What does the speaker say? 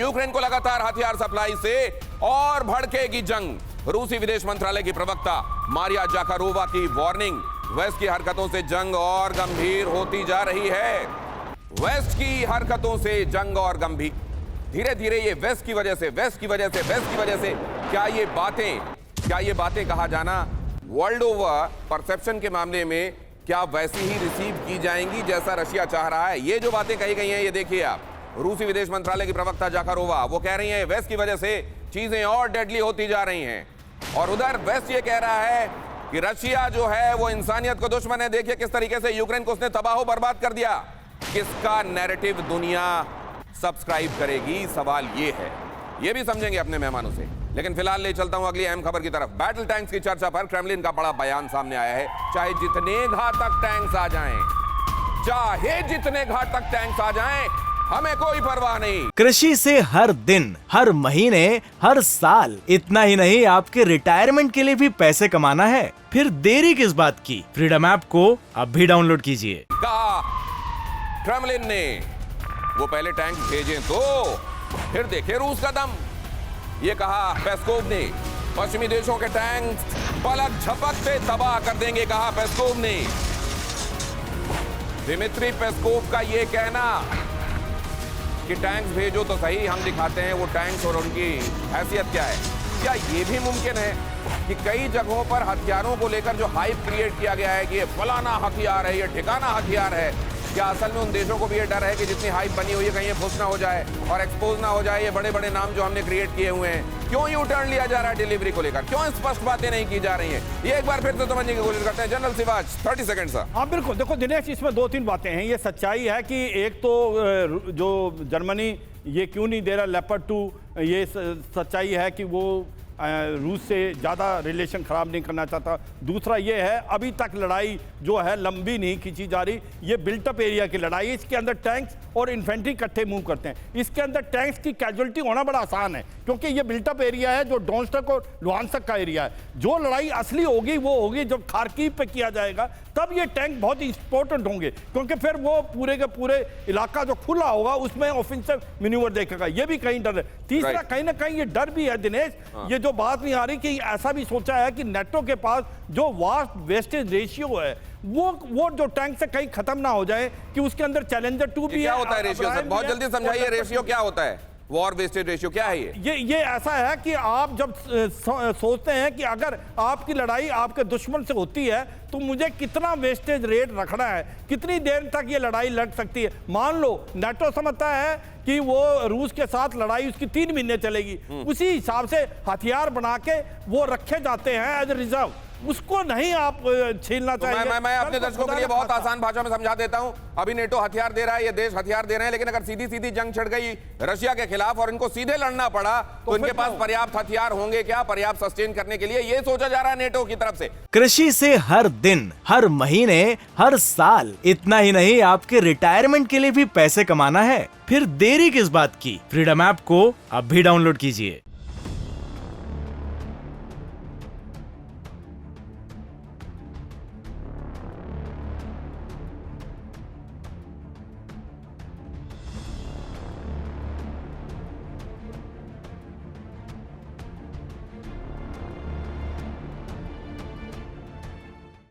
Ukraine को लगातार हथियार सप्लाई से और भड़केगी जंग। रूसी विदेश मंत्रालय की प्रवक्ता मारिया जाखारोवा की वार्निंग। वेस्ट की हरकतों से जंग और गंभीर होती जा रही है। वेस्ट की हरकतों से जंग और गंभीर, धीरे धीरे ये वेस्ट की वजह से क्या ये बातें कहा जाना वर्ल्ड ओवर परसेप्शन के मामले में क्या वैसी ही रिसीव की जाएंगी जैसा रशिया चाह रहा है? ये जो बातें कही गई हैं, ये देखिए आप, रूसी विदेश मंत्रालय की प्रवक्ता जाखारोवा वो कह रही हैं वेस्ट की वजह से चीजें और डेडली होती जा रही हैं। और उधर वेस्ट ये कह रहा है कि रशिया जो है वो इंसानियत को दुश्मन है। देखिए किस तरीके से यूक्रेन को उसने तबाह बर्बाद कर दिया। किसका नैरेटिव दुनिया सब्सक्राइब करेगी, सवाल ये है। ये भी समझेंगे अपने मेहमानों से। लेकिन फिलहाल ले चलता हूं अगली अहम खबर की तरफ। बैटल टैंक्स की चर्चा पर क्रेमलिन का बड़ा बयान सामने आया है। चाहे जितने घातक टैंक्स आ जाएं, हमें कोई परवाह नहीं। कृषि से हर दिन, हर महीने, हर साल, इतना ही नहीं आपके रिटायरमेंट के लिए भी पैसे कमाना है। फिर देरी किस बात की? फ्रीडम ऐप को अब भी डाउनलोड कीजिए। कहा क्रेमलिन ने वो पहले टैंक भेजें तो फिर देखे रूस का दम। ये कहा पेस्कोव ने, पश्चिमी देशों के टैंक पलक झपकते तबाह कर देंगे, कहा पेस्कोव ने। दिमित्री पेस्कोव का ये कहना कि टैंक्स भेजो तो सही, हम दिखाते हैं वो टैंक्स और उनकी हैसियत क्या है। क्या ये भी मुमकिन है कि कई जगहों पर हथियारों को लेकर जो हाइप क्रिएट किया गया है कि ये फलाना हथियार है, ये ठिकाना हथियार है, क्या असल में उन देशों को भी ये डर है कि जितनी हाइप बनी हुई है कहीं ये फुस ना हो जाए और एक्सपोज ना हो जाए? ये बड़े बड़े नाम जो हमने क्रिएट किए हुए हैं, क्यों यू टर्न लिया जा रहा है डिलीवरी को लेकर? क्यों स्पष्ट बातें नहीं की जा रही हैं? ये एक बार फिर से समझने की कोशिश करते हैं। जनरल सिवाज 30 सेकंड सर। हाँ बिल्कुल, देखो दिनेश, इसमें दो तीन बातें हैं। ये सच्चाई है कि एक तो जो जर्मनी ये क्यों नहीं दे रहा लेपर्ड 2, ये सच्चाई है कि वो रूस से ज़्यादा रिलेशन ख़राब नहीं करना चाहता। दूसरा ये है अभी तक लड़ाई जो है लंबी नहीं खींची जा रही। ये बिल्टअप एरिया की लड़ाई है, इसके अंदर टैंक्स और इन्फेंट्री इकट्ठे मूव करते हैं। इसके अंदर टैंक्स की कैजुअलिटी होना बड़ा आसान है क्योंकि ये बिल्टअप एरिया है जो डोनेट्स्क और लुहांस्क का एरिया है। जो लड़ाई असली होगी वो होगी जब खार्किव पे किया जाएगा, तब ये टैंक बहुत इंपॉर्टेंट होंगे क्योंकि फिर वो पूरे के पूरे इलाका जो खुला होगा उसमें ऑफेंसिव मैन्यूवर देखेगा। ये भी कहीं डर है। तीसरा कहीं ना कहीं ये डर भी है दिनेश, ये जो बात नहीं आ रही कि ऐसा भी सोचा है कि नेटो के पास जो वास्ट वेस्टेज रेशियो है वो जो टैंक से कहीं खत्म ना हो जाए कि उसके अंदर चैलेंजर 2 भी है। क्या होता है रेशियो सर? बहुत जल्दी समझाइए, रेशियो क्या होता है? वॉर वेस्टेज रेशियो क्या है? ये ऐसा है कि आप जब सोचते हैं कि अगर आपकी लड़ाई आपके दुश्मन से होती है तो मुझे कितना वेस्टेज रेट रखना है, कितनी देर तक ये लड़ाई लड़ सकती है। मान लो नेटो समझता है कि वो रूस के साथ लड़ाई उसकी 3 महीने चलेगी, उसी हिसाब से हथियार बना के वो रखे जाते हैं एज रिजर्व। उसको नहीं आप छीनना चाहिए। मैं अपने दर्शकों के लिए बहुत आसान भाषा में समझा देता हूं। अभी नेटो हथियार दे रहा है, ये देश हथियार दे रहे हैं, लेकिन अगर सीधी सीधी जंग छिड़ गई रशिया के खिलाफ और इनको सीधे लड़ना पड़ा तो इनके पास पर्याप्त हथियार होंगे क्या पर्याप्त सस्टेन करने के लिए? ये सोचा जा रहा है नेटो की तरफ से। कृषि से हर दिन, हर महीने, हर साल, इतना ही नहीं आपके रिटायरमेंट के लिए भी पैसे कमाना है। फिर देरी किस बात की? फ्रीडम ऐप को अब भी डाउनलोड कीजिए।